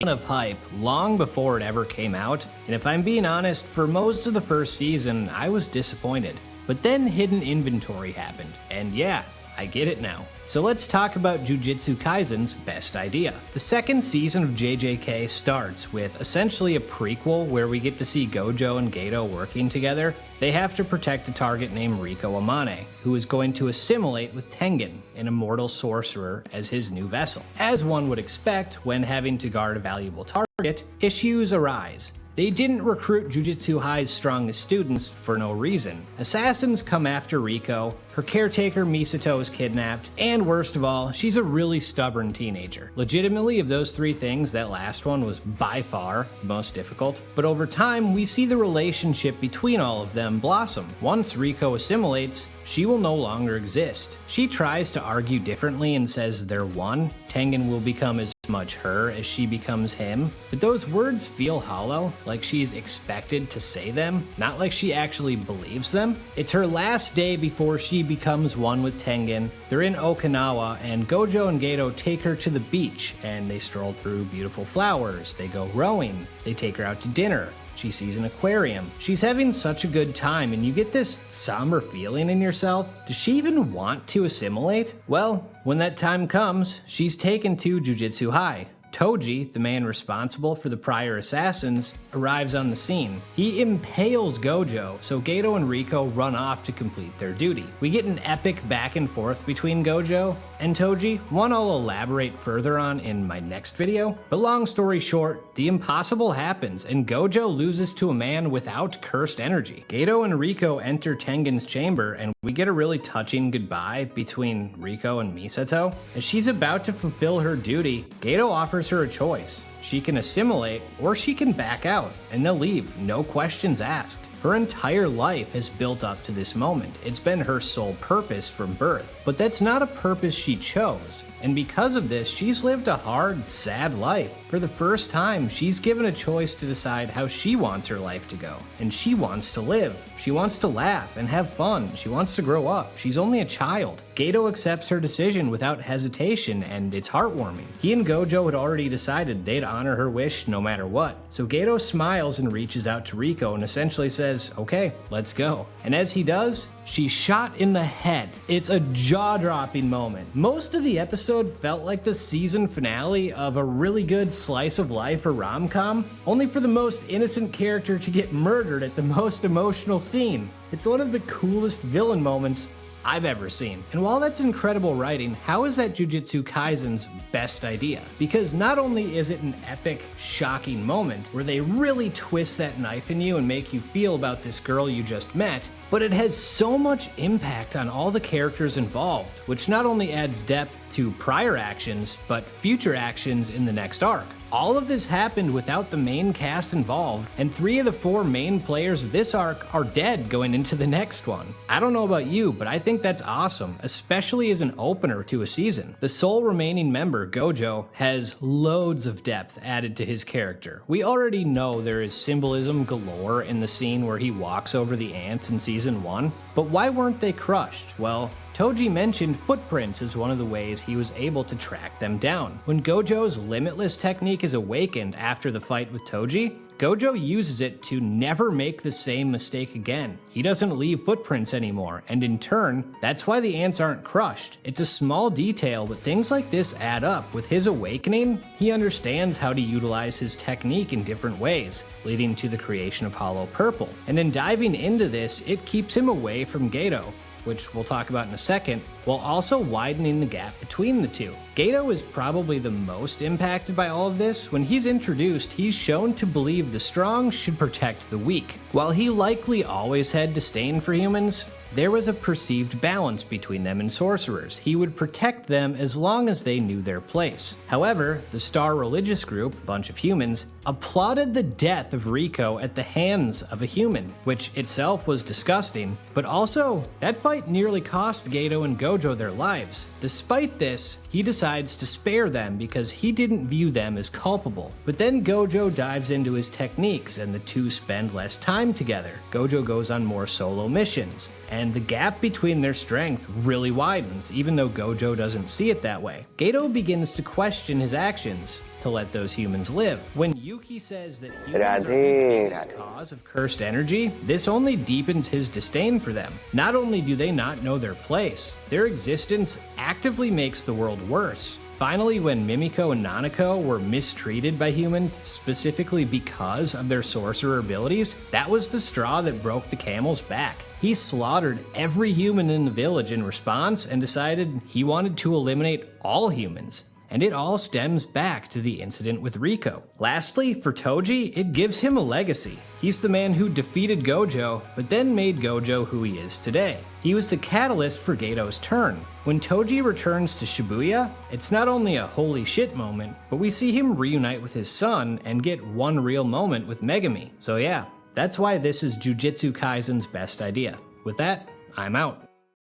of hype long before it ever came out, and if I'm being honest, for most of the first season, I was disappointed. But then hidden inventory happened, and yeah, I get it now. So let's talk about Jujutsu-Kaisen's best idea. The second season of JJK starts with essentially a prequel where we get to see Gojo and Geto working together. They have to protect a target named Riko Amane, who is going to assimilate with Tengen, an immortal sorcerer, as his new vessel. As one would expect when having to guard a valuable target, issues arise. They didn't recruit Jujutsu High's strongest students for no reason. Assassins come after Riko, her caretaker Misato is kidnapped, and worst of all, she's a really stubborn teenager. Legitimately, of those three things, that last one was by far the most difficult, but over time, we see the relationship between all of them blossom. Once Riko assimilates, she will no longer exist. She tries to argue differently and says they're one. Tengen will become as much her as she becomes him, but those words feel hollow, like she's expected to say them, not like she actually believes them. It's her last day before she becomes one with Tengen. They're in Okinawa, and Gojo and Geto take her to the beach, and they stroll through beautiful flowers, they go rowing, they take her out to dinner. She sees an aquarium. She's having such a good time, and you get this somber feeling in yourself. Does she even want to assimilate? Well, when that time comes, she's taken to Jujutsu High. Toji, the man responsible for the prior assassins, arrives on the scene. He impales Gojo, so Geto and Riko run off to complete their duty. We get an epic back and forth between Gojo and Toji, one I'll elaborate further on in my next video. But long story short, the impossible happens and Gojo loses to a man without cursed energy. Geto and Riko enter Tengen's chamber and we get a really touching goodbye between Riko and Misato. As she's about to fulfill her duty, Geto offers her a choice. She can assimilate or she can back out and they'll leave, no questions asked. Her entire life has built up to this moment. It's been her sole purpose from birth, but that's not a purpose she chose. And because of this, she's lived a hard, sad life. For the first time, she's given a choice to decide how she wants her life to go. And she wants to live. She wants to laugh and have fun. She wants to grow up. She's only a child. Geto accepts her decision without hesitation, and it's heartwarming. He and Gojo had already decided they'd honor her wish no matter what. So Geto smiles and reaches out to Riko and essentially says, okay, let's go. And as he does, she's shot in the head. It's a jaw-dropping moment. Most of the episode felt like the season finale of a really good slice of life or rom-com, only for the most innocent character to get murdered at the most emotional scene. It's one of the coolest villain moments I've ever seen. And while that's incredible writing, how is that Jujutsu Kaisen's best idea? Because not only is it an epic, shocking moment where they really twist that knife in you and make you feel about this girl you just met, but it has so much impact on all the characters involved, which not only adds depth to prior actions, but future actions in the next arc. All of this happened without the main cast involved, and 3 of the 4 main players of this arc are dead going into the next one. I don't know about you, but I think that's awesome, especially as an opener to a season. The sole remaining member, Gojo, has loads of depth added to his character. We already know there is symbolism galore in the scene where he walks over the ants in season 1, but why weren't they crushed? Well, Toji mentioned footprints as one of the ways he was able to track them down. When Gojo's limitless technique is awakened after the fight with Toji, Gojo uses it to never make the same mistake again. He doesn't leave footprints anymore, and in turn, that's why the ants aren't crushed. It's a small detail, but things like this add up. With his awakening, he understands how to utilize his technique in different ways, leading to the creation of Hollow Purple. And in diving into this, it keeps him away from Geto, which we'll talk about in a second, while also widening the gap between the two. Geto is probably the most impacted by all of this. When he's introduced, he's shown to believe the strong should protect the weak. While he likely always had disdain for humans, there was a perceived balance between them and sorcerers. He would protect them as long as they knew their place. However, the Star religious group, a bunch of humans, applauded the death of Riko at the hands of a human, which itself was disgusting, but also, that fight nearly cost Geto and Gojo their lives. Despite this, he decides to spare them because he didn't view them as culpable. But then Gojo dives into his techniques and the two spend less time together. Gojo goes on more solo missions, and and the gap between their strength really widens, even though Gojo doesn't see it that way. Geto begins to question his actions to let those humans live. When Yuki says that humans are the biggest cause of cursed energy, this only deepens his disdain for them. Not only do they not know their place, their existence actively makes the world worse. Finally, when Mimiko and Nanako were mistreated by humans specifically because of their sorcerer abilities, that was the straw that broke the camel's back. He slaughtered every human in the village in response and decided he wanted to eliminate all humans. And it all stems back to the incident with Riko. Lastly, for Toji, it gives him a legacy. He's the man who defeated Gojo, but then made Gojo who he is today. He was the catalyst for Geto's turn. When Toji returns to Shibuya, it's not only a holy shit moment, but we see him reunite with his son and get one real moment with Megumi. So yeah, that's why this is Jujutsu Kaisen's best idea. With that, I'm out.